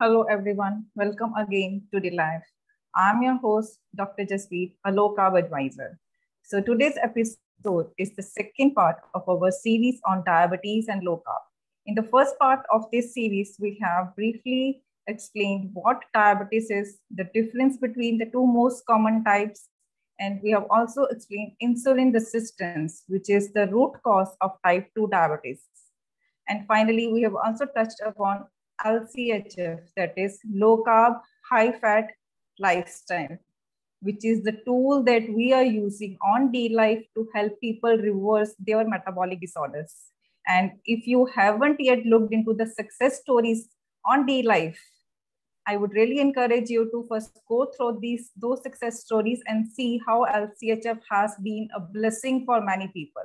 Hello everyone, welcome again to the live. I'm your host, Dr. Jaspreet, a low carb advisor. So today's episode is the second part of our series on diabetes and low carb. In the first part of this series, we have briefly explained what diabetes is, the difference between the two most common types, and we have also explained insulin resistance, which is the root cause of type 2 diabetes. And finally, we have also touched upon LCHF, that is low carb, high fat lifestyle, which is the tool that we are using on D-Life to help people reverse their metabolic disorders. And if you haven't yet looked into the success stories on D-Life, I would really encourage you to first go through those success stories and see how LCHF has been a blessing for many people.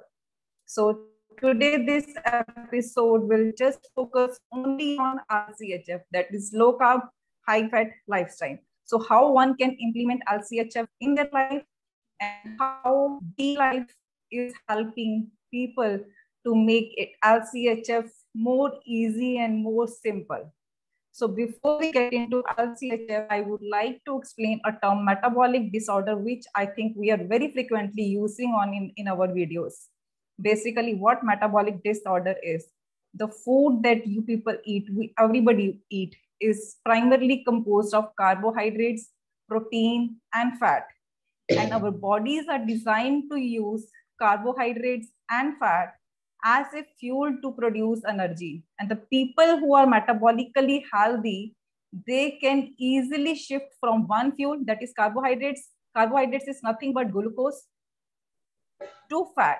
So today this episode will just focus only on LCHF, that is low carb, high fat lifestyle. So how one can implement LCHF in their life and how D-Life is helping people to make it LCHF more easy and more simple. So before we get into LCHF, I would like to explain a term metabolic disorder, which I think we are very frequently using in our videos. Basically, what metabolic disorder is, the food that you people eat, everybody eat, is primarily composed of carbohydrates, protein, and fat. And our bodies are designed to use carbohydrates and fat as a fuel to produce energy. And the people who are metabolically healthy, they can easily shift from one fuel, that is carbohydrates. Carbohydrates is nothing but glucose, to fat.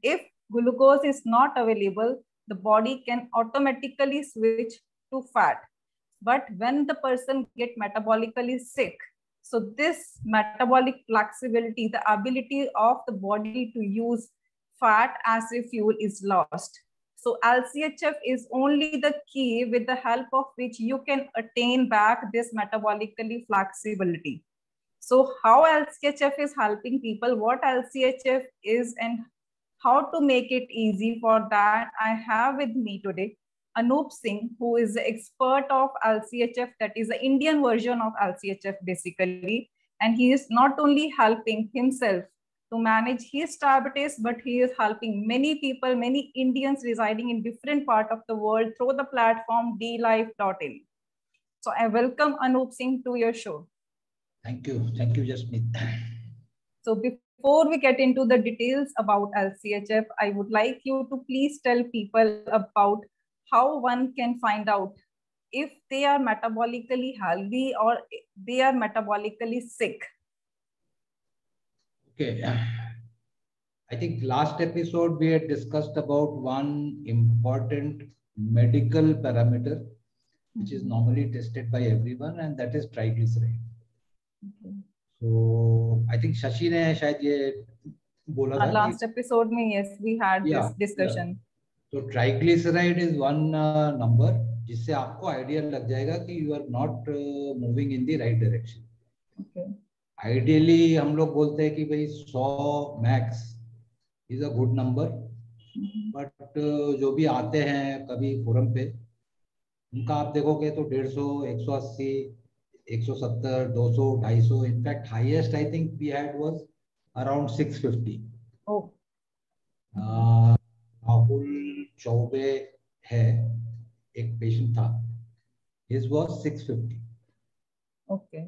If glucose is not available, the body can automatically switch to fat. But when the person get metabolically sick, so this metabolic flexibility, the ability of the body to use fat as a fuel is lost. So LCHF is only the key with the help of which you can attain back this metabolically flexibility. So how LCHF is helping people, what LCHF is, and how to make it easy. For that, I have with me today Anup Singh, who is the expert of LCHF, that is the Indian version of LCHF basically. And he is not only helping himself to manage his diabetes, but he is helping many people, many Indians residing in different parts of the world through the platform dlife.in. So I welcome Anup Singh to your show. Thank you, Jasmeet. So before we get into the details about LCHF, I would like you to please tell people about how one can find out if they are metabolically healthy or they are metabolically sick. Okay. I think last episode we had discussed about one important medical parameter which is normally tested by everyone, and that is triglyceride. Okay. So I think Shashi ने शायद ये बोला था last episode में, yes, we had this discussion. So triglyceride is one number जिससे आपको idea लग जाएगा कि you are not moving in the right direction. Okay. Ideally हम लोग बोलते हैं कि भाई 100 max is a good number, but जो भी आते हैं कभी फोरम पे उनका आप देखोगे तो 150, 180, 170, 200, 250. In fact highest I think we had was around 650. Rahul Choubey है एक पेशेंट था, हिज वाज 650. ओके.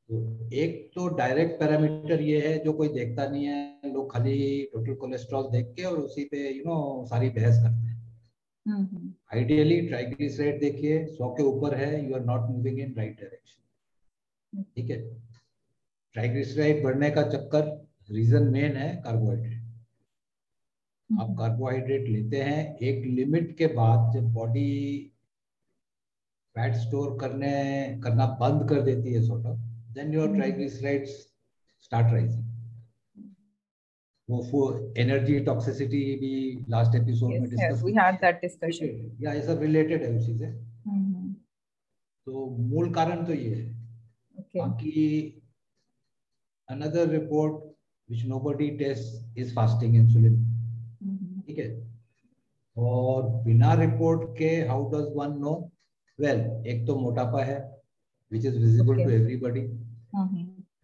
तो एक तो डायरेक्ट पैरामीटर ये है जो कोई देखता नहीं है, लोग खाली टोटल कोलेस्ट्रॉल देख के और उसी पे सारी बहस करते हैं. आइडियली ट्राइग्लिसराइड देखिए 100 के ऊपर है, you are not moving in right direction. ठीक है. ट्राइग्लिसराइड बढ़ने का चक्कर रीजन मेन है कार्बोहाइड्रेट. आप कार्बोहाइड्रेट लेते हैं एक लिमिट के बाद, जब बॉडी फैट स्टोर करना बंद कर देती है sort of, then your triglycerides start rising. वो energy toxicity भी last episode में discuss. Yes, we had that discussion. Yeah, ये सब related है उसी से. तो मूल कारण तो ये है. बाकी another report which nobody tests is fasting insulin. ठीक है. और बिना रिपोर्ट के how does one know? Well, एक तो मोटापा है which is visible to everybody,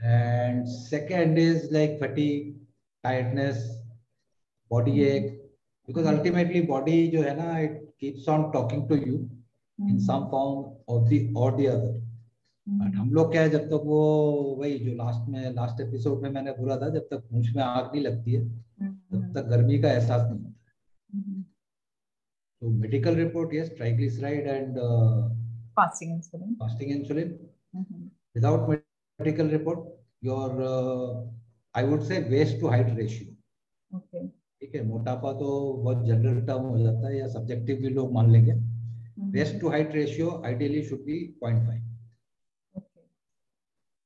and second is like fatigue, tiredness, body ache, because ultimately body जो है ना, it keeps on talking to you in some form of the or the other. But हम लोग क्या है, जब तक वो वही जो लास्ट एपिसोड में मैंने बोला था, जब तक पूंछ में आग नहीं लगती है तब तक गर्मी का एहसास नहीं होता। तो medical report, yes, triglyceride and fasting insulin. Without medical report, your I would say waist to height ratio. Okay. ठीक है, मोटापा तो बहुत जनरल टर्म हो जाता है या सब्जेक्टिव भी लोग मान लेंगे। Waist to height ratio ideally should be 0.5।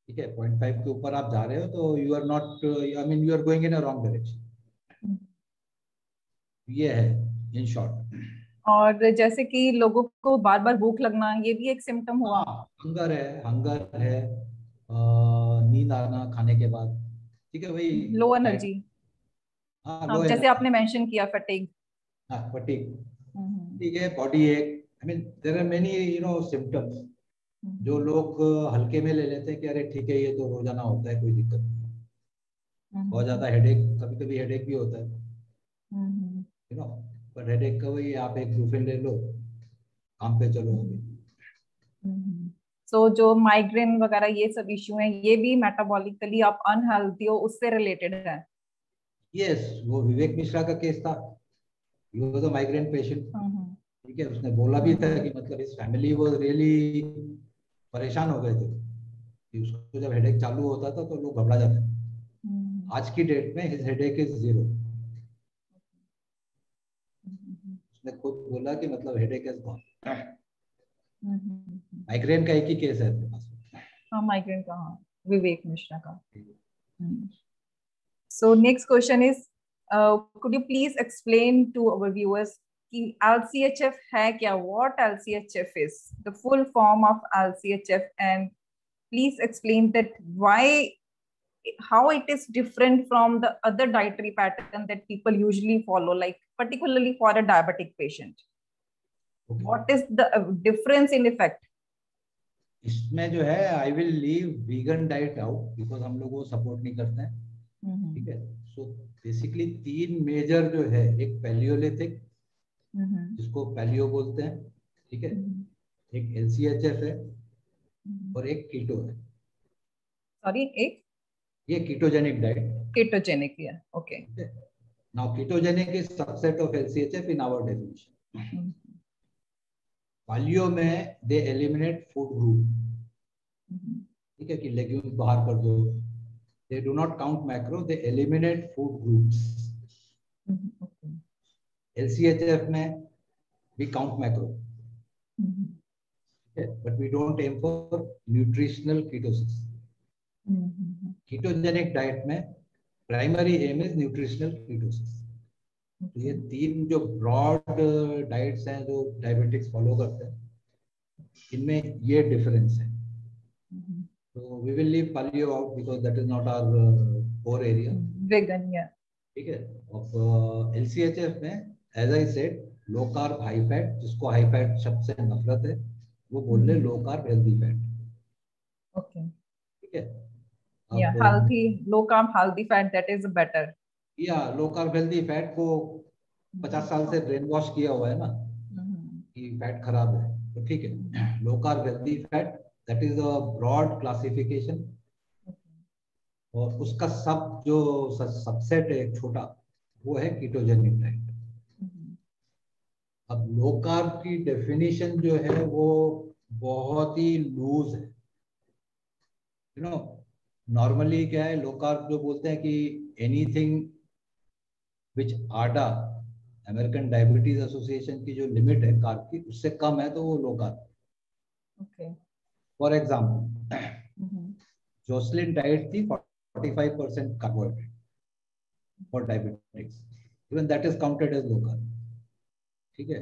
ठीक है, 0.5 के ऊपर आप जा रहे हो तो you are not, I mean you are going in a wrong direction. ये है इन शॉर्ट। और जैसे कि लोगों को बार बार भूख लगना, ये भी एक सिम्टम हुआ। हंगर है, नींद आना खाने के बाद। ठीक है भाई, लो एनर्जी। लो जैसे आपने मेंशन किया फटीग। फटीग, ठीक है, बॉडी एक, I mean there are many symptoms जो लोग हल्के में ले लेते हैं कि अरे ठीक है ये तो रोजाना होता है, कोई दिक्कत नहीं। बहुत ज्यादा हेडेक, कभी कभी हेडेक भी होता है, पर हेडेक का वही, आप एक ब्रूफेन ले लो, काम पे चलो। सो जो माइग्रेन वगैरह ये सब इश्यू हैं, ये भी मेटाबॉलिकली आप अनहेल्दी हो उससे रिलेटेड है। यस, वो विवेक मिश्रा का केस था, वो तो माइग्रेन पेशेंट। ठीक है, उसने बोला भी था कि मतलब इस फैमिली वो रियली परेशान हो गए थे कि उसको जब हेडेक चालू होता था तो लोग घबरा जाते थे। आज की डेट में हिज हेडेक इज 0। उसने खुद बोला कि मतलब हेडेक इज गॉन। माइग्रेन का एक ही केस है अपने पास। हाँ, माइग्रेन का, हाँ, विवेक मिश्रा का। So next question is, could you please explain to our viewers कि LCHF है क्या? What LCHF is? The full form of LCHF, and please explain that how it is different from the other dietary pattern that people usually follow, like particularly for a diabetic patient. Okay. What is the difference in effect? इसमें जो है, I will leave vegan diet out because हम लोग वो support नहीं करते हैं। ठीक है, सो बेसिकली 3 मेजर जो है, एक पैलियोलिथिक जिसको पैलियो बोलते हैं, ठीक है, एक एलसीएचएफ है और एक कीटो है। सॉरी, एक ये कीटोजेनिक डाइट। कीटोजेनिक, या okay. Now ketogenic is subset of LCHF in our definition. Paleo में दे एलिमिनेट फूड ग्रुप। ठीक है, कि लेग्यूम्स बाहर कर दो, they do not count macro, they eliminate food groups. Okay. LCHF में we count macro, okay, but we don't aim for nutritional ketosis. Ketogenic diet में primary aim is nutritional ketosis. तो ये 3 जो ब्रॉड डाइट्स हैं जो diabetics follow करते हैं, इनमें ये डिफरेंस है। So we will leave paleo out because that is not our core area. Vegan, yeah. ठीक है, और LCHF में as I said, low carb high fat, जिसको हाई फैट शब्द से नफरत है वो बोल ले लो कार्ब हेल्दी फैट। ओके, ठीक है, या healthy low carb healthy fat, that is better. या लो कार्ब हेल्दी फैट को 50 साल से ब्रेन वॉश किया हुआ है ना कि फैट खराब है, तो ठीक है, low carb healthy fat, that is a broad classification, और उसका सब जो सबसेट है छोटा, वो है कीटोजेनिक डाइट। अब लो कार्ब की डेफिनेशन जो है वो बहुत ही लूज है। नॉर्मली क्या है, लो कार्ब जो बोलते हैं कि anything which ADA, American diabetes association की जो लिमिट है कार्ब की, उससे कम है तो वो low carb. Okay, for example Joslin diet थी 45% carbohydrate for diabetics, even that is counted as low carb. ठीक है,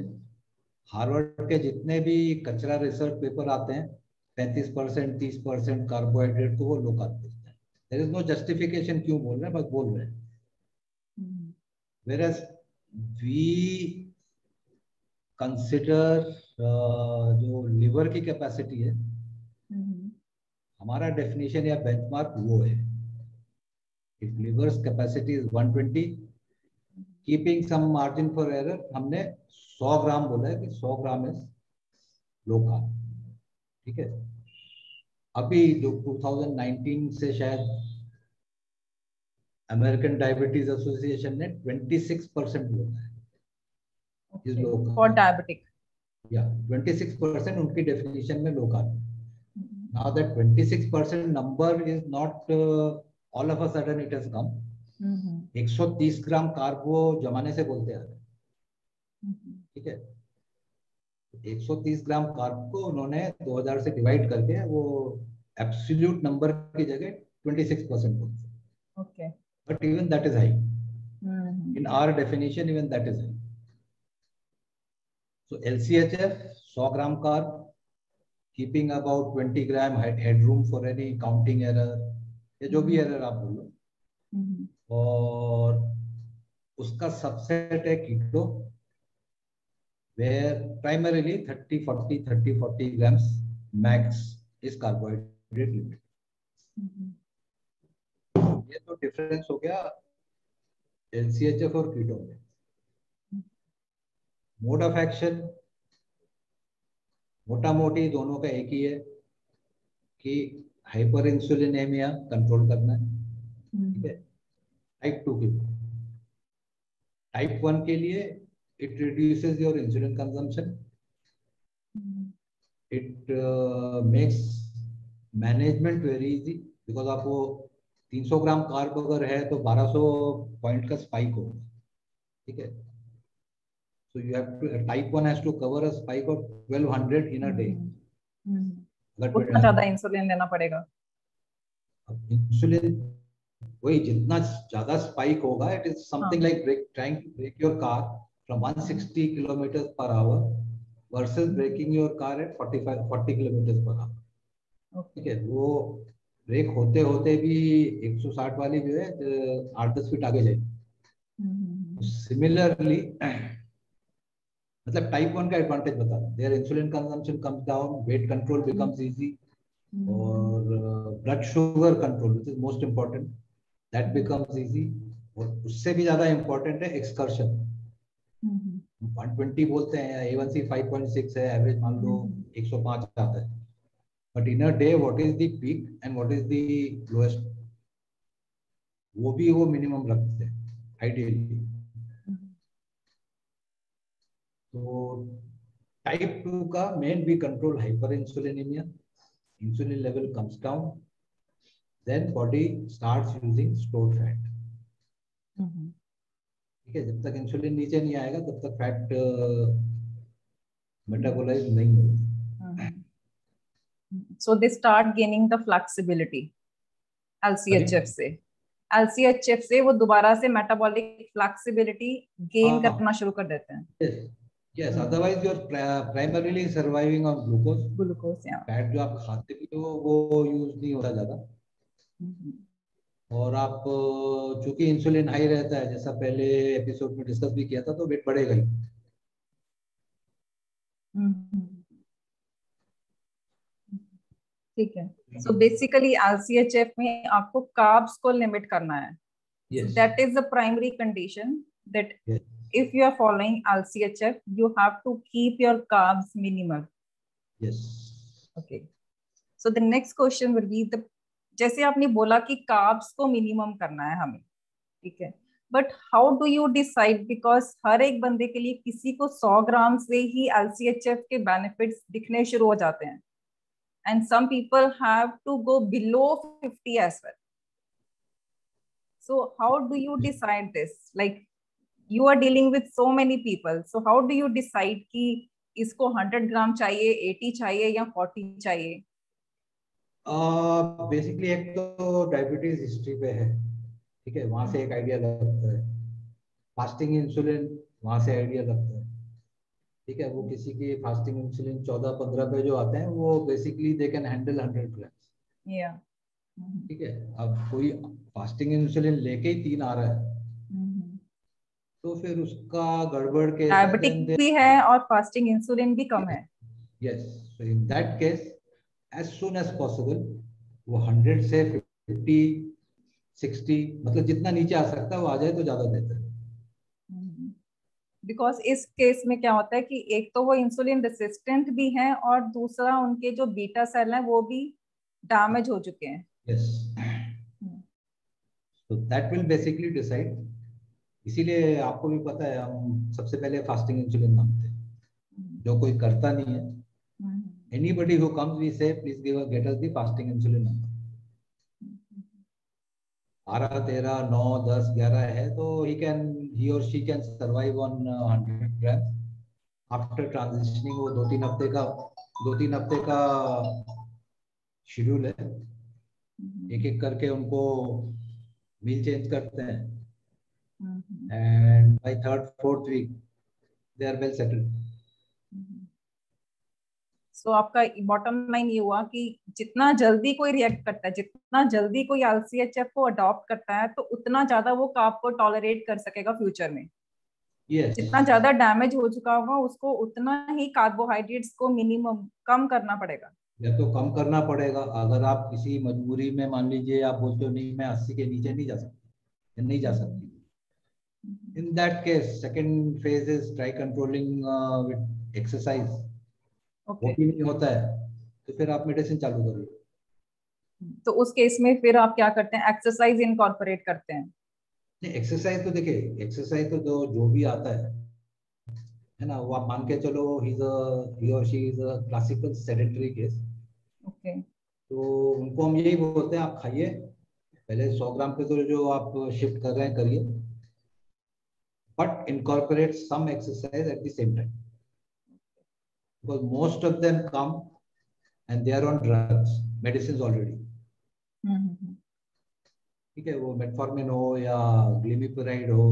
हार्वर्ड के जितने भी कचरा रिसर्च पेपर आते हैं 35% 30% कार्बोहाइड्रेट को वो लो कार्ब बोलते हैं। देयर इज नो जस्टिफिकेशन क्यों बोल रहे हैं, बस बोल रहे हैं। Whereas we consider जो लिवर की कैपेसिटी है, हमारा डेफिनेशन या बेंचमार्क वो है, if liver's capacity is 120, keeping some margin for error, हमने 100 ग्राम बोला है कि 100 ग्राम इज लो कार्ब, ठीक है। अभी जो 2019 से शायद अमेरिकन डायबिटीज एसोसिएशन ने 26% बोला है is low carb for diabetic, या 26% उनकी डेफिनेशन में low carb. Now that 26% number is not all of a sudden it has come. 130 gram carb वो जमाने से बोलते आ रहे हैं, ठीक है। 130 ग्राम कार्ब को उन्होंने 2000 से डिवाइड करके वो एब्सोल्यूट नंबर की जगह 26% बोलते हैं। Okay. But even that is high. In our definition, even that is high. So LCHF 100 gram carb, keeping about 20 gram headroom for any counting error, या जो भी एरर आप बोलो, और उसका सबसेट है कीटो, where primarily 30-40 grams max is carbohydrate limit. ये तो डिफरेंस हो गया LCHF और कीटो में। मोड ऑफ एक्शन मोटा मोटी दोनों का एक ही है कि हाइपर इंसुलिनेमिया कंट्रोल करना है, ठीक है। टाइप 2 के लिए, टाइप 1 के लिए it reduces your insulin consumption, it makes management very easy, because आपको 300 ग्राम कार्ब अगर है तो 1200 पॉइंट का स्पाइक होगा, ठीक है। So you have to, type 1 has to cover a spike of 1200 in a day. उतना ज्यादा इंसुलिन लेना पड़ेगा। इंसुलिन वही जितना ज्यादा स्पाइक होगा, it is something like trying to break your car from 160 kilometers per hour versus breaking your car at 40 kilometers per hour. ठीक है, वो ब्रेक होते होते भी 160 वाली जो है 8-10 फीट आगे जाएगी। सिमिलरली मतलब टाइप 1 का एडवांटेज बता रहा हूँ, their insulin consumption comes down, weight control becomes easy, और blood sugar control which is most important, that becomes easy. और उससे भी ज्यादा इंपॉर्टेंट है एक्सकर्शन। 120 बोलते हैं, A1C 5.6 है, एवरेज मान लो 105 आता है, but in a day what is the peak and what is the lowest, वो भी वो मिनिमम रखते हैं आइडियली। तो टाइप 2 का मेन भी control hyperinsulinemia, insulin level comes down, then body starts using stored fat, ठीक है। जब तक इंसुलिन नीचे नहीं आएगा तब तक फैट मेटाबोलाइज नहीं होगा। So they start gaining the flexibility LCHF से, LCHF से वो दोबारा से मेटाबॉलिक फ्लेक्सिबिलिटी गेन करना शुरू कर देते हैं। Yes, otherwise you are primarily surviving on glucose. Glucose, yeah. Fat जो आप खाते भी हो वो यूज नहीं होता ज्यादा, और आप चूंकि इंसुलिन हाई रहता है, जैसा पहले एपिसोड में डिस्कस भी किया था, तो वेट बढ़ेगा ही। ठीक है। सो बेसिकली LCHF में आपको कार्ब्स को लिमिट करना है। That is the primary condition, that if you are following LCHF, you have to keep your carbs minimal. Yes. Okay. So the next question will be the, जैसे आपने बोला कि carbs को मिनिमम करना है हमें, ठीक है, but how do you decide, because हर एक बंदे के लिए किसी को 100 ग्राम से ही LCHF के बेनिफिट्स दिखने शुरू हो जाते हैं, and some people have to go below 50 as well. So how do you decide this? Like you are dealing with so many people, so how do you decide कि इसको 100 ग्राम चाहिए, 80 चाहिए या 40 चाहिए? बेसिकली एक तो डायबिटीज हिस्ट्री पे है, ठीक है, वहां से एक आइडिया लगता है। फास्टिंग इंसुलिन वहां से आइडिया लगता है, ठीक है। वो किसी की फास्टिंग इंसुलिन 14-15 पे जो आते हैं वो बेसिकली दे कैन हैंडल 100 ग्राम, ठीक है। अब कोई फास्टिंग इंसुलिन लेके ही 3 आ रहा है, तो फिर उसका गड़बड़ केस है, डायबिटिक भी है और फास्टिंग इंसुलिन भी कम है। Yes, so in that case as soon as possible वो 100 से 50 60 मतलब जितना नीचे आ सकता है वो आ जाए तो ज्यादा बेहतर है। बिकॉज इस केस में क्या होता है कि एक तो वो इंसुलिन रेसिस्टेंट भी है और दूसरा उनके जो बीटा सेल हैं वो भी डैमेज हो चुके हैं। यस, तो दैट विल बेसिकली डिसाइड। इसीलिए आपको भी पता है हम सबसे पहले फास्टिंग इंसुलिन मांगते हैं। जो कोई करता नहीं है, एनीबडी हु कम्स वी से please get us the fasting insulin number. 12 13 9 10 11 है तो ही और she can survive on 100 gram. After transitioning वो 2-3 हफ्ते का शेड्यूल है। एक एक करके उनको मील चेंज करते हैं and by 3rd-4th week they are well settled. So आपका बॉटम लाइन ये हुआ कि जितना जल्दी कोई रिएक्ट करता है, जितना जल्दी कोई एलसीएचएफ को अडॉप्ट करता है, तो उतना ज्यादा वो कार्ब को टॉलरेट कर सकेगा फ्यूचर में। yes. जितना ज्यादा डैमेज हो चुका होगा उसको उतना ही कार्बोहाइड्रेट्स को मिनिमम कम करना पड़ेगा। या तो कम करना पड़ेगा, अगर आप किसी मजबूरी में मान लीजिए आप बोलते हो नहीं मैं 80 के नीचे नहीं जा सकती, नहीं जा सकती, in that case second phase is try controlling with exercise। वो भी नहीं होता है तो फिर आप मेडिसिन चालू करिए। तो उस केस में फिर आप क्या करते हैं, एक्सरसाइज इनकॉर्पोरेट करते हैं? नहीं, एक्सरसाइज तो देखिए, एक्सरसाइज तो जो भी आता है ना, वो आप मान के चलो ही और she is a classical sedentary case. Okay. तो उनको हम यही बोलते हैं आप खाइए पहले 100 ग्राम पे तो जो आप शिफ्ट कर रहे हैं करिए, but incorporate some exercise at the same time because most of them come and they are on drugs, medicines already। ठीक है, वो मेटफॉर्मिन हो या ग्लिमिपिराइड हो,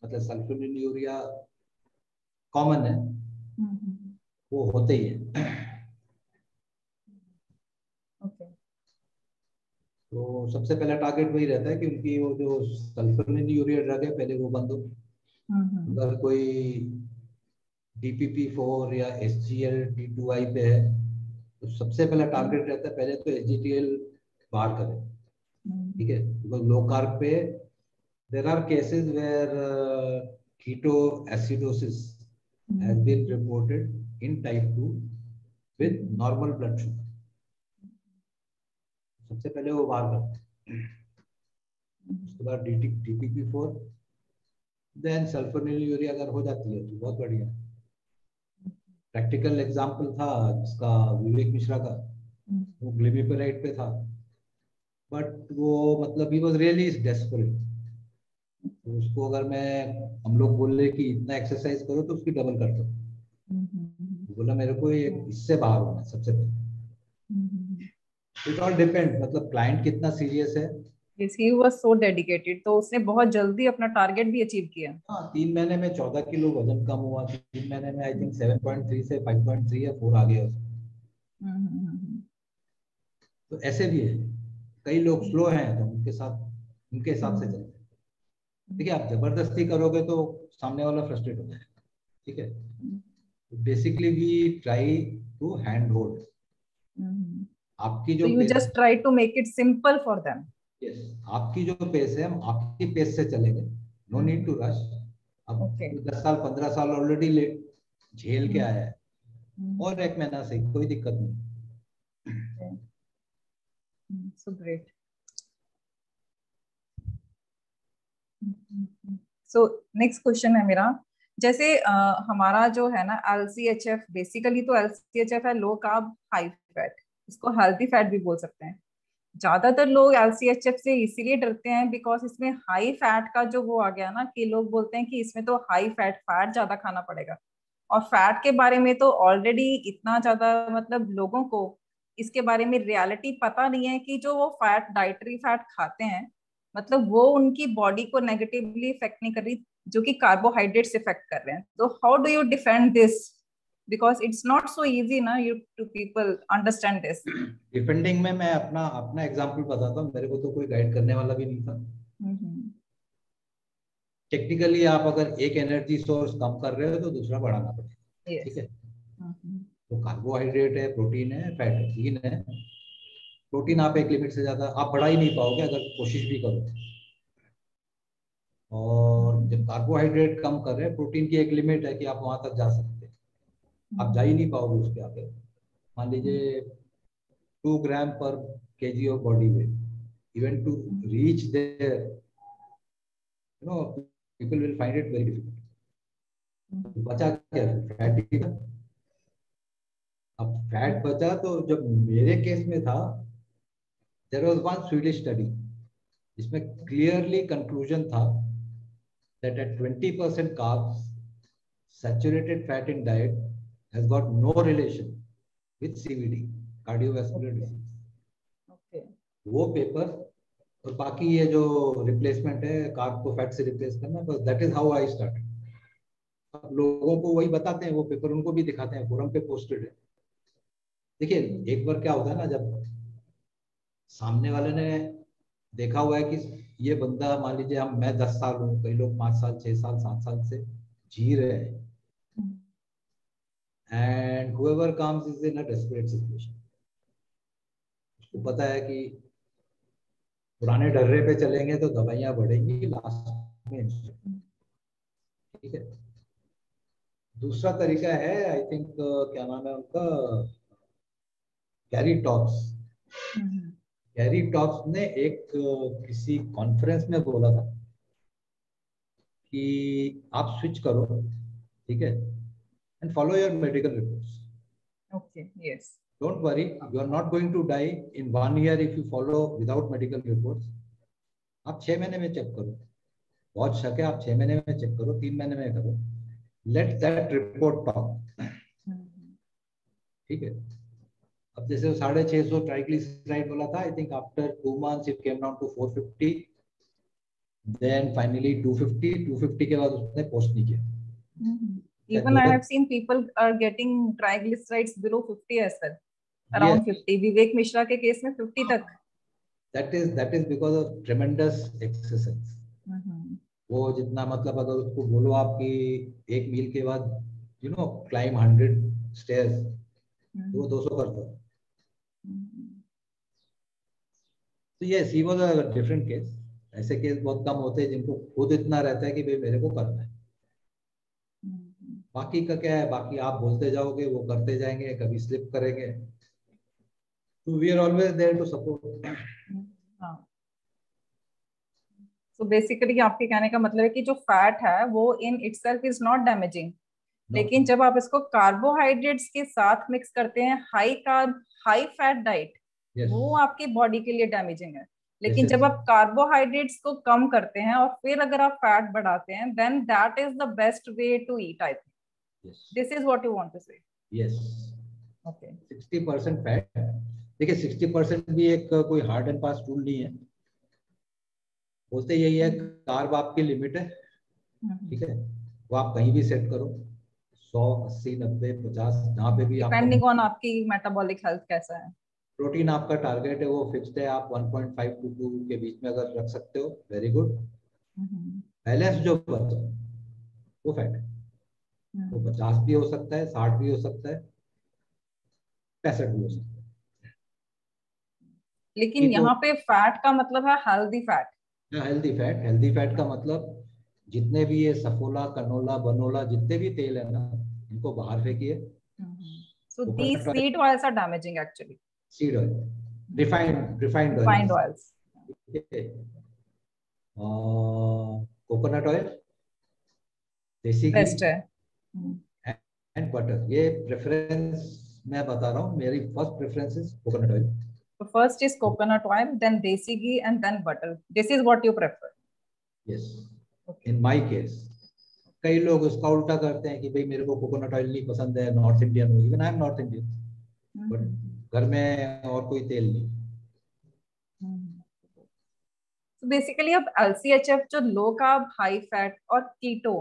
मतलब सल्फोनिलूरिया कॉमन है, वो होते ही है। तो सबसे पहला टारगेट वही रहता है कि उनकी वो जो सल्फोनिलूरिया ड्रग है पहले वो बंद हो। अगर कोई DPP-4 या SGLT2I पे है तो सबसे पहला टारगेट रहता है पहले तो SGTL बाहर करें। ठीक है, बिकॉज लो कार्ब पे there are cases where ketoacidosis has been reported in type 2 with normal blood sugar। सबसे पहले वो बाहर करते हैं, उसके बाद DPP-4, देन सल्फोनिलूरिया अगर हो जाती है तो बहुत बढ़िया। प्रैक्टिकल एग्जाम्पल था जिसका विवेक मिश्रा का, वो ग्लिमिपिराइड पे था, बट वो मतलब ही वाज रियली डेस्परेट। तो उसको अगर हम लोग बोल रहे कि इतना एक्सरसाइज करो तो उसकी डबल कर दो, बोला मेरे को ये इससे बाहर होना सबसे पहले। इट ऑल डिपेंड, मतलब क्लाइंट कितना सीरियस है। Yes, he was so dedicated, तो उसने बहुत जल्दी अपना टारगेट भी अचीव किया। हाँ, 3 महीने में 14 किलो वजन कम हुआ। 3 महीने में आई थिंक 7.3 से 5.3 या 4 आ गया। तो ऐसे भी है, कई लोग स्लो हैं तो उनके हिसाब से चलते हैं। देखिए, आप जबरदस्ती करोगे तो सामने वाला फ्रस्ट्रेट हो जाएगा। ठीक है, basically we try to hand hold. आपकी जो you just try to make it simple for them। Yes, आपकी जो पेस है हम आपकी पेस से चलेंगे, नो नीड टू रश। अब 10 साल 15 साल ऑलरेडी झेल के आया है, और 1 महीना से कोई दिक्कत नहीं। So great। So next question है मेरा, जैसे हमारा जो है ना LCHF, बेसिकली तो LCHF है लो कार्ब हाई फैट, इसको हेल्थी फैट भी बोल सकते हैं। ज्यादातर लोग LCHF से इसीलिए डरते हैं बिकॉज इसमें हाई फैट का जो वो आ गया ना, कि लोग बोलते हैं कि इसमें तो हाई फैट ज्यादा खाना पड़ेगा। और फैट के बारे में तो ऑलरेडी इतना ज्यादा, मतलब लोगों को इसके बारे में रियलिटी पता नहीं है कि जो वो फैट डाइटरी फैट खाते हैं, मतलब वो उनकी बॉडी को नेगेटिवली इफेक्ट नहीं कर रही, जो कि कार्बोहाइड्रेट्स इफेक्ट कर रहे हैं। तो how do you defend this, because it's not so easy ना you to people understand this. Defending में मैं अपना एग्जांपल बताता हूँ। मेरे को तो कोई गाइड करने वाला भी नहीं था। टेक्निकली आप अगर एक एनर्जी सोर्स कम कर रहे हो तो दूसरा बढ़ाना पड़ेगा। ठीक है, तो कार्बोहाइड्रेट है, प्रोटीन है, फैट है, तीन है। प्रोटीन आप एक लिमिट से ज्यादा आप बढ़ा ही नहीं पाओगे अगर कोशिश भी करो। और जब कार्बोहाइड्रेट कम कर रहे हैं, प्रोटीन की एक लिमिट है कि आप वहां तक जा सकते हैं, आप जा ही नहीं पाओगे उसके आगे। मान लीजिए 2 ग्राम पर KG of body weight, even to reach there you know people will find it very difficult. बचा क्या? फैट ही था। अब फैट बचा तो जब मेरे केस में था, there was one Swedish study जिसमें क्लियरली कंक्लूजन था that at 20% carbs, saturated fat in diet has got no relation with CVD, cardiovascular disease. Okay. वो पेपर और बाकी ये जो रिप्लेसमेंट है कार्ब को फैट से रिप्लेस करना, बस that is how I started. अब लोगों को वही बताते हैं, वो पेपर उनको भी दिखाते हैं, फोरम पे पोस्टेड है। देखिए एक बार क्या होता है ना, जब सामने वाले ने देखा हुआ है कि ये बंदा, मान लीजिए हम मैं 10 साल हूँ, कई लोग 5 साल 6 साल 7 साल से जी रहे हैं, and whoever comes is in a desperate situation। उसको पता है कि पुराने डर्रे पे चलेंगे तो दवाइयां बढ़ेंगी लास्ट में। ठीक है, दूसरा तरीका है, आई थिंक क्या नाम है उनका, गैरी टॉप्स। गैरी टॉप्स ने एक किसी कॉन्फ्रेंस में बोला था कि आप स्विच करो, ठीक है, and follow your medical reports. Okay, yes. Don't worry, you are not going to die in 1 year if you follow without medical reports. आप 6 महीने में चेक करो, बहुत शक है, आप 6 महीने में चेक करो, 3 महीने में करो, लेट दैट रिपोर्ट टॉक। ठीक है, अब जैसे 650 ट्राइग्लिसराइड बोला था, I think after 2 months it came down to 450, then finally 250 के बाद उसने पोस्ट नहीं किया। Even I have seen people are getting triglycerides below 50 as well, around 50. विवेक मिश्रा के केस में 50 तक। That is because of tremendous exercise। वो जितना, मतलब अगर उसको बोलो आपकी एक मील के बाद क्लाइम 100 स्टेयर्स, तो वो 200 करता है। तो ये he was a different case. ऐसे केस बहुत कम होते हैं जिनको खुद इतना रहता है कि भाई मेरे को करना है। बाकी का क्या है, बाकी आप बोलते जाओगे, वो करते जाएंगे, कभी स्लिप करेंगे, तो we are always there to support. So basically आपके कहने का मतलब है कि जो फैट है वो in itself is not damaging, लेकिन जब आप इसको कार्बोहाइड्रेट्स के साथ मिक्स करते हैं, high carb high fat diet, वो आपकी बॉडी के लिए डैमेजिंग है। लेकिन जब आप कार्बोहाइड्रेट्स को कम करते हैं और फिर अगर आप फैट बढ़ाते हैं, then that is the best way to eat. I think this is what you want to say. Yes, okay. 60% fat, देखिए 60% भी एक कोई हार्ड एंड फास्ट रूल नहीं है। बोलते यही है, कार्ब आपकी लिमिट है, ठीक है, वो आप कहीं भी सेट करो, 100, 80, 90, 50, जहाँ पे भी, डिपेंडिंग ऑन आपकी मेटाबॉलिक हेल्थ कैसा है। प्रोटीन आपका टारगेट है वो फिक्स्ड है, आप 1.5 to 2 के बीच में अगर रख सकते हो, वेरी गुड। बैलेंस जो बचा वो फैट है, वो 50 भी हो सकता है, 60 भी हो सकता है, 65 भी हो सकता है। लेकिन यहाँ पे फैट का मतलब है healthy fat. Healthy fat, healthy fat का मतलब जितने भी ये सफोला, कनोला, बनोला, जितने भी तेल है ना, इनको बाहर फेंकिए। So these seed oils are damaging actually. Seed oil, refined oils. Coconut oil, देसी घी एंड बटर। ये प्रेफरेंस मैं बता रहा हूँ, मेरी first preference is coconut oil. So first is coconut oil, then desi ghee, and then butter. This is what you prefer. Yes. Okay. In my case, कई लोग उसका उल्टा करते हैं कि भाई मेरे को कोकोनट ऑयल नहीं पसंद है, नॉर्थ इंडियन हूँ, even I am north Indian, but घर में और कोई तेल नहीं। So basically अब LCHF जो लो कार्ब हाई फैट और कीटो,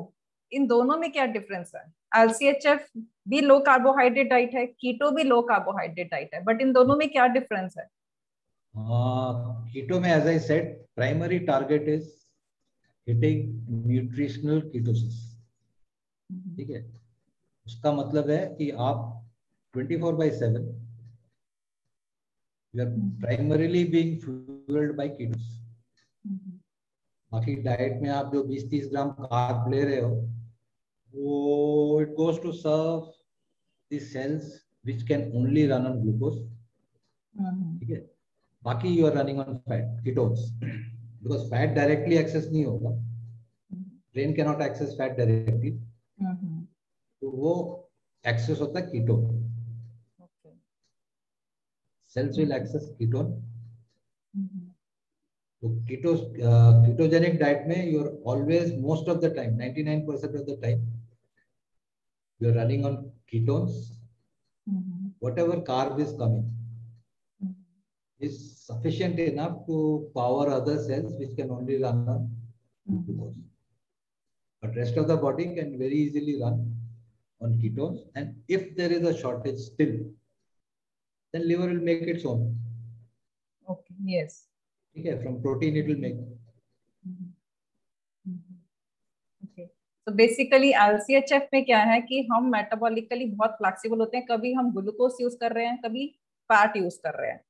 इन दोनों में क्या डिफरेंस है? LCHF भी लो कार्बोहाइड्रेट डाइट है, कीटो भी लो कार्बोहाइड्रेट डाइट है, बट इन दोनों में क्या डिफरेंस है? कीटो में, as I said, primary target is hitting nutritional ketosis. ठीक है, उसका मतलब है कि आप 24/7 you are primarily being fuelled by ketose. बाकी डाइट में आप जो 20-30 ग्राम कार्ब ले रहे हो, वो it goes to serve the cells which can only run on glucose. ठीक है, बाकी you are running on fat ketones, because fat directly access नहीं होगा, brain can not access fat directly, तो वो एक्सेस होता है ketone. Cells will access ketone. तो कीटोजेनिक डाइट में you are always most of the time 99% of the time you are running on ketones. Whatever carb is coming is sufficient enough to power other cells which can only run on glucose. But rest of the body can very easily run on ketones, and if there is a shortage still, then liver will make its own. Okay, yes. Okay, from protein it will make. Okay. So basically LCHF में क्या है कि हम metabolically बहुत flexible होते हैं, कभी हम ग्लूकोज यूज कर रहे हैं, कभी फैट यूज कर रहे हैं,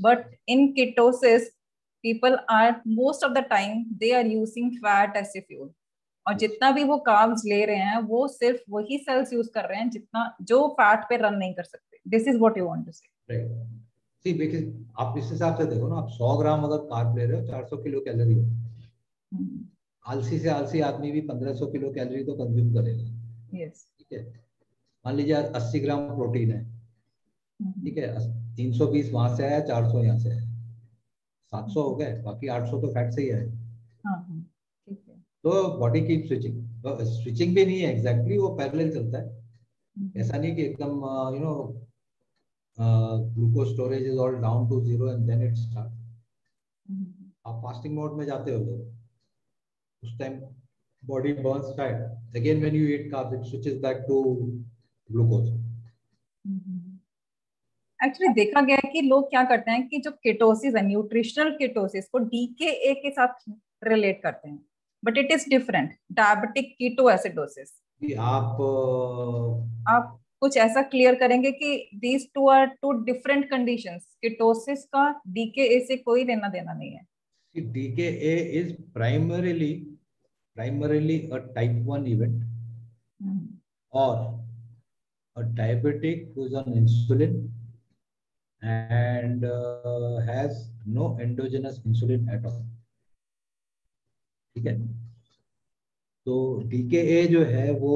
but in ketosis people are most of the time they are using fat as a fuel, और जितना भी वो कार्ब्स ले रहे हैं वो सिर्फ वही सेल्स यूज कर रहे हैं जितना जो फैट पे रन नहीं कर सकते। This is what you want to say. Right, see because आप इस हिसाब से देखो ना, आप 100 ग्राम अगर कार्ब ले रहे हो 400 किलो कैलोरी हो। आलसी से आलसी आदमी भी 1500 किलो कैलोरी तो कंज्यूम करेगा। यस, ठीक है, मान लीजिए 80 ग्राम प्रोटीन है, ठीक है, 320 वहां से आया, 400 यहाँ से आया, 700 हो गए, बाकी 800 तो फैट से ही आए। ठीक है, तो बॉडी कीप स्विचिंग, स्विचिंग भी नहीं है एग्जैक्टली, वो पैरेलल चलता है। ऐसा नहीं कि एकदम you know glucose storage is all down to 0 and then it start. आप फास्टिंग मोड में जाते हो तो उस time body burns fat, again when you eat carbs it switches back to glucose. Actually देखा गया है कि लोग क्या करते हैं कि जो केटोसिस है, न्यूट्रिशनल केटोसिस को डीकेए के साथ रिलेट करते हैं, but it is different, diabetic ketoacidosis. आप कुछ ऐसा क्लियर करेंगे कि these two are two different conditions, ketosis का डीकेए से कोई लेना देना नहीं है। DKA is primarily a type 1 event or a diabetic who is on insulin and has no endogenous insulin at all। ठीक है, तो डीकेए जो है वो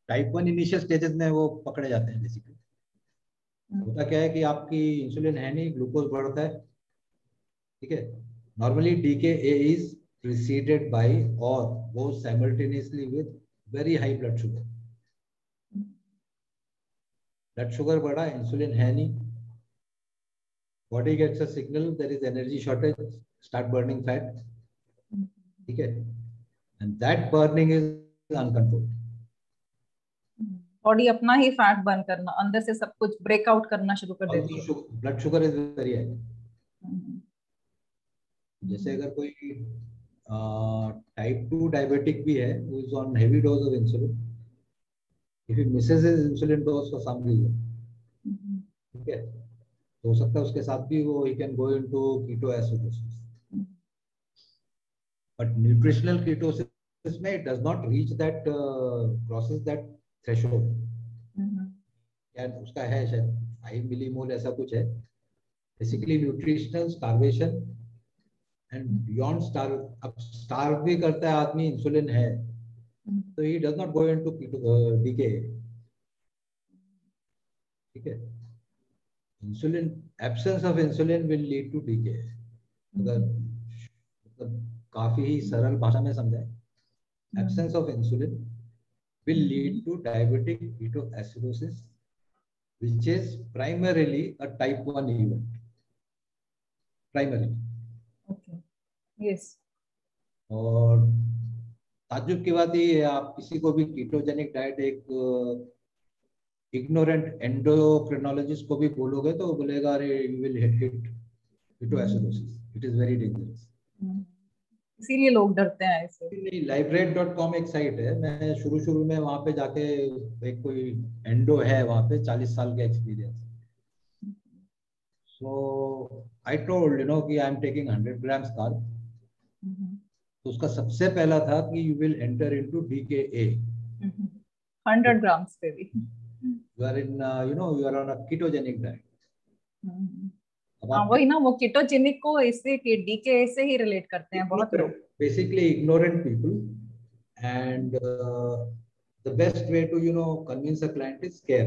टाइप 1 इनिशियल स्टेजेस में वो पकड़े जाते हैं। बेसिकली होता क्या है कि आपकी इंसुलिन है नहीं, ग्लूकोज बढ़ता है। ठीक है, normally DKA is preceded by और goes simultaneously with very high blood sugar। Blood sugar बढ़ा, इंसुलिन है नहीं, body gets a signal there is energy shortage, start burning fat. ठीक है, and that burning is uncontrolled. Body अपना ही fat burn करना, अंदर से सब कुछ ब्रेकआउट करना शुरू कर देती है। Blood sugar is very high. जैसे अगर कोई टाइप 2 डायबिटिक भी है, who is on heavy dose of insulin, if he misses his insulin dose for some reason, ठीक है, तो हो सकता है उसके साथ भी वो he can go into ketoacidosis। but nutritional ketosis में it does not reach that crosses that threshold। क्या उसका है शायद 5 मिलीमोल ऐसा कुछ है। Basically nutritional starvation and beyond starve, अब स्टार्व भी करता है आदमी, इंसुलिन है, तो he does not go into DK. ठीक है, insulin, absence of insulin will lead to DK. अगर मतलब काफी ही सरल भाषा में समझाएं, absence of insulin will lead to diabetic ketoacidosis which is primarily a type 1 event, primary. Yes, और ताज्जुब की बात ये है, आप किसी को भी कीटोजेनिक डाइट एक इग्नोरेंट एंडोक्रिनोलॉजिस्ट को भी बोलोगे तो वो बोलेगा अरे you will hit ketoacidosis, it is very dangerous. इसीलिए लोग डरते हैं इससे। नहीं, livered.com एक साइट है, मैं शुरू में वहां पे जाके, एक कोई एंडो है वहां पे, 40 साल का एक्सपीरियंस। सो आई टोल्ड कि I am taking 100 grams carb. तो उसका सबसे पहला था कि you will enter into DKA। 100 grams पे भी you are in you are on a ketogenic diet. अब हाँ आप वही ना, वो कीटोजेनिक को इससे डीके से ही रिलेट करते हैं बहुत लोग। Basically ignorant people, and the best way to convince a client is scare.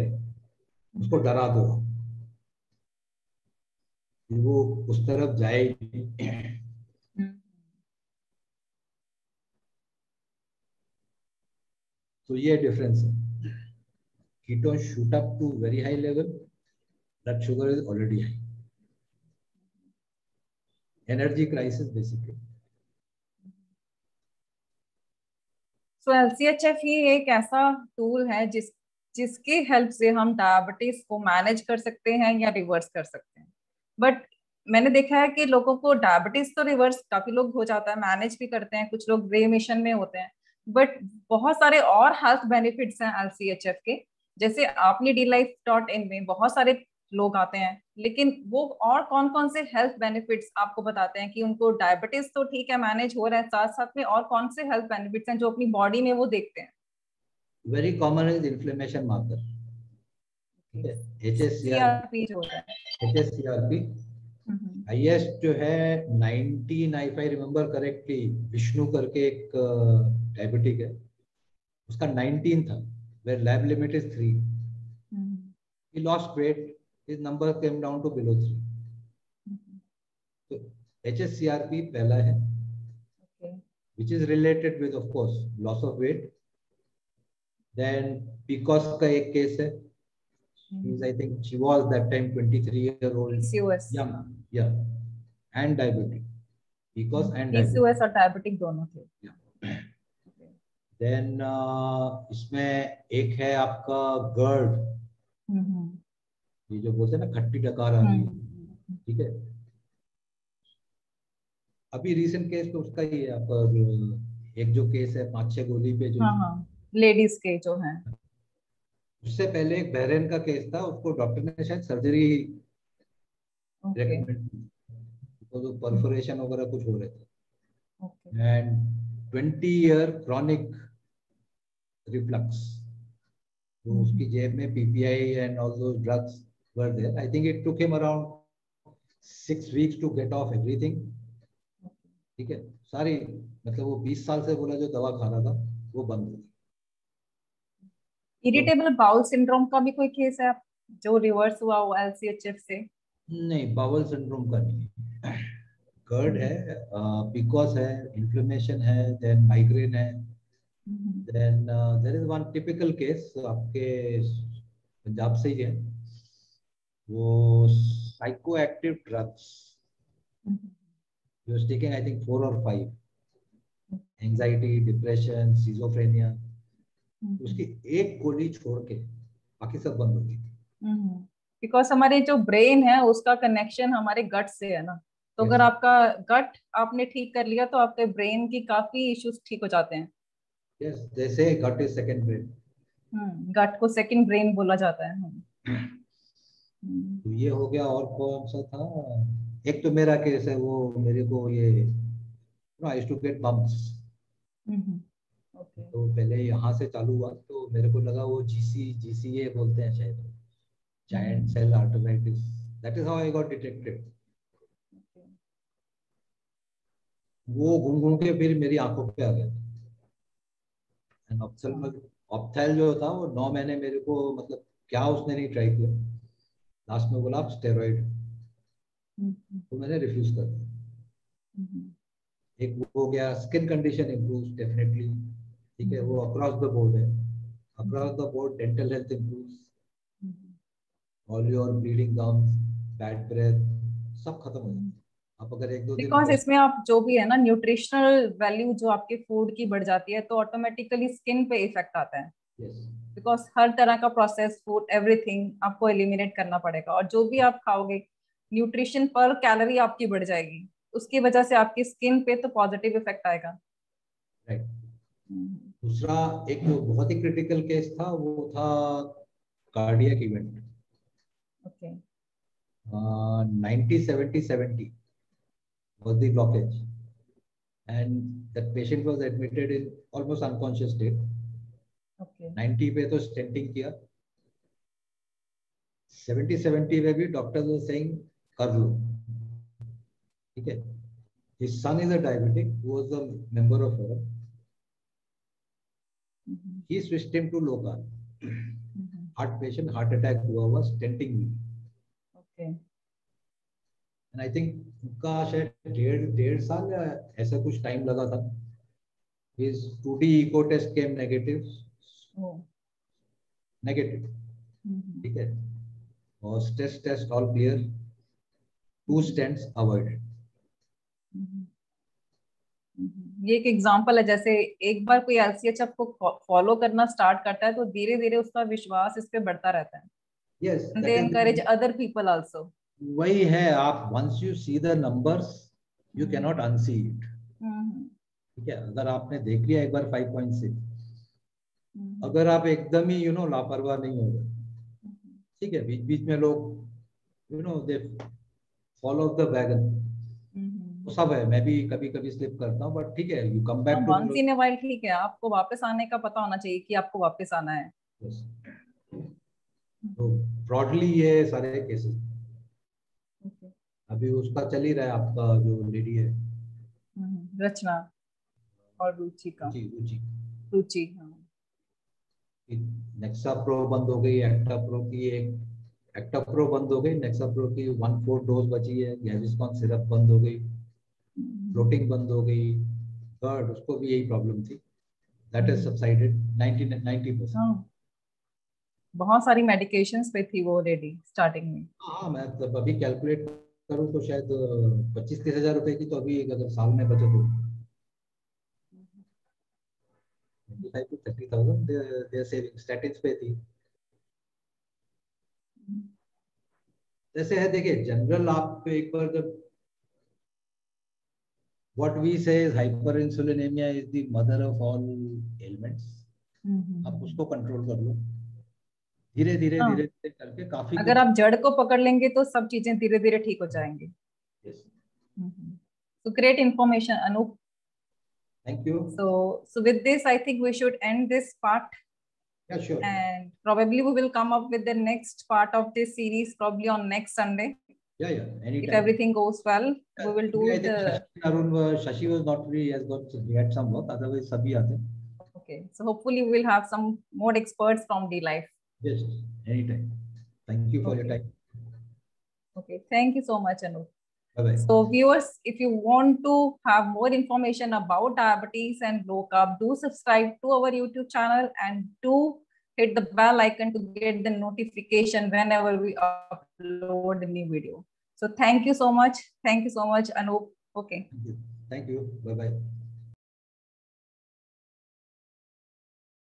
उसको डरा दो, वो उस तरफ जाएगी। तो ये डिफरेंस है। Ketone shoot up to very high level, blood sugar is already high, energy crisis basically. So LCHF ही एक ऐसा टूल है जिसकी हेल्प से हम डायबिटीज को मैनेज कर सकते हैं या रिवर्स कर सकते हैं। बट मैंने देखा है कि लोगों को डायबिटीज तो रिवर्स काफी लोग हो जाता है, मैनेज भी करते हैं, कुछ लोग रेमिशन में होते हैं, बट बहुत सारे और हेल्थ बेनिफिट्स हैं LCHF के। जैसे आपने DLife.in में बहुत सारे लोग आते हैं, लेकिन वो और कौन कौन से हेल्थ बेनिफिट्स आपको बताते हैं कि उनको डायबिटीज तो ठीक है मैनेज हो रहा है, साथ साथ में और कौन से हेल्थ बेनिफिट्स हैं जो अपनी बॉडी में वो देखते हैं? Very common is inflammation marker, CRP जो होता है। HSCRP हाईएस्ट जो है 19, if I remember correctly, Vishnu करके एक डायबिटिक है, उसका 19 था, where lab limit is 3. He lost weight, his number came down to below 3. So HSCRP पहला है, which is related with of course loss of weight. Then PCOS का एक case है, I think she was that time 23-year-old, PCOS, young, yeah, and diabetic. PCOS and PCOS और diabetic दोनों थे। Then इसमें एक है आपका GERD, ये जो बोलते हैं ना खट्टी डकार आ रही है, ठीक है। अभी रीसेंट केस तो उसका ही है आपका, एक जो केस है 5-6 गोली पे जो, लेडीज के जो हैं। उससे पहले एक बहरेन का केस था, उसको डॉक्टर ने शायद सर्जरी रेकमेंड की, तो परफोरेशन वगैरह कुछ हो रहे थे। एंड 20 ईयर क्रॉनिक रिफ्लक्स, तो उसकी जेब में PPI and all those drugs were there. I think it took him around 6 weeks to get off everything, ठीक है, सारी, मतलब वो 20 साल से बोला जो दवा खा रहा था वो बंद हो गई। इरिटेबल बाउल सिंड्रोम का भी कोई केस है जो रिवर्स हुआ हो LCHF से? नहीं, बाउल सिंड्रोम का नहीं है। GERD है, PCOS है, इन्फ्लेमेशन है, देन माइग्रेन है, then there is one typical case आपके पंजाब से ही है, वो psychoactive drugs, he was taking I think 4 or 5, anxiety, depression, schizophrenia, उसकी एक गोली छोड़ के बाकी सब बंद हो गई। बिकॉज हमारे जो ब्रेन है उसका कनेक्शन हमारे गट से है ना, तो अगर आपका गट आपने ठीक कर लिया तो आपके ब्रेन की काफी इश्यूज ठीक हो जाते हैं। यस, जैसे गट इज सेकंड ब्रेन। गट को सेकंड ब्रेन बोला जाता है। तो ये हो गया, और कौन सा था, एक तो मेरा केस है, वो मेरे को ये I used to get bumps, तो पहले यहाँ से चालू हुआ, तो मेरे को लगा वो GCA बोलते हैं शायद, giant cell arteritis, that is how I got detected. वो घूम घूम के फिर मेरी आंखों पे आ गया। ऑप्थेल जो था वो 9 महीने मेरे को, मतलब क्या उसने नहीं ट्राई किया, लास्ट में बोला आप स्टेरॉइड, तो मैंने रिफ्यूज कर दिया। एक वो हो गया, स्किन कंडीशन इम्प्रूव्स डेफिनेटली, ठीक है, वो अक्रॉस द बोर्ड है, across the board dental health improves, all your bleeding gums, bad breath, सब खत्म हो जाता है। आप अगर 1-2 दिन बिकॉज इसमें आप जो भी है ना न्यूट्रिशनल वैल्यू जो आपके फूड की बढ़ जाती है, तो ऑटोमेटिकली स्किन पे इफेक्ट आता है। बिकॉज हर तरह का प्रोसेस फूड एवरीथिंग आपको एलिमिनेट करना पड़ेगा, और जो भी आप खाओगे न्यूट्रिशन पर कैलोरी आपकी बढ़ जाएगी। उसकी वजह से आपकी स्किन पे तो पॉजिटिव इफेक्ट आएगा। राइट। दूसरा एक जो बहुत ही क्रिटिकल केस था वो था cardiac event. Okay. 90-70 was the blockage and that patient was admitted in almost unconscious state. Okay. 90 पे तो stenting किया, 70 में भी डॉक्टर was saying कर लो, ठीक है। His son is a diabetic who was a member of our. He switched him to low carb. Heart patient, heart attack हुआ हुआ, stenting हुई. Okay. And I think उनका शायद डेढ़ साल या ऐसा कुछ टाइम लगा था. His 2D echo test came negative. Oh. Negative. ठीक है. और stress test all clear. 2 stents avoided. ये एक एग्जांपल है, जैसे एक बार कोई LCHF को फॉलो करना स्टार्ट करता है तो धीरे धीरे उसका विश्वास इस पे बढ़ता रहता है. Yes. They encourage other people also. वही है, आप once you see the numbers, you cannot unsee it. ठीक है, अगर आपने देख लिया एक बार 5.6, अगर आप एकदम ही लापरवाह नहीं हो गए, ठीक है, बीच बीच में लोग दे फॉलो द वैगन, तो सब है, मैं भी कभी कभी स्लिप करता हूँ, बट ठीक है, you come back to once in a while, ठीक है, आपको वापस आने का पता होना चाहिए कि आपको वापस आना है. तो ब्रॉडली ये सारे केसेस. अभी उसका चल ही रहा है, आपका जो लेडी है रचना और रुचि का. रुचि. हाँ. नेक्सा प्रो बंद हो गई, एक्टा प्रो की एक्टा प्रो बंद हो गई, नेक्सा प्रो की 1/4 डोज बची है, गैविस्कॉन सिरप बंद हो गई, फ्लोटिंग बंद हो गई, बट उसको भी यही प्रॉब्लम थी. That is subsided 90%. बहुत सारी मेडिकेशंस पे थी वो लेडी स्टार्टिंग में. हाँ, मैं तब अभी कैलकुलेट करूँ तो शायद 25-30 हजार रुपए की तो अभी अगर साल में बचत हो 25 to 30,000 they are saving. statins पे थी. जैसे है, देखिए जनरल आप एक बार जब what we say is hyperinsulinemia is the mother of all ailments. आप उसको कंट्रोल कर लो धीरे धीरे धीरे धीरे करके, काफी अगर आप जड़ को पकड़ लेंगे तो सब चीजें धीरे धीरे ठीक हो जाएंगी. So great information, Anup. Thank you. So with this, I think we should end this part. Yeah, sure. And probably we will come up with the next part of this series probably on next Sunday. Yeah, anytime. If everything goes well, we will do Shashi was not free. He had some work. Otherwise, sabhi aate. Okay. So hopefully we will have some more experts from D-Life. Yes, anytime. Thank you for your time. Okay. Thank you so much, Anup. Bye-bye. So viewers, if you want to have more information about diabetes and low carb, do subscribe to our YouTube channel and do hit the bell icon to get the notification whenever we upload a new video. So thank you so much. Thank you so much, Anup. Okay. Thank you. Bye-bye.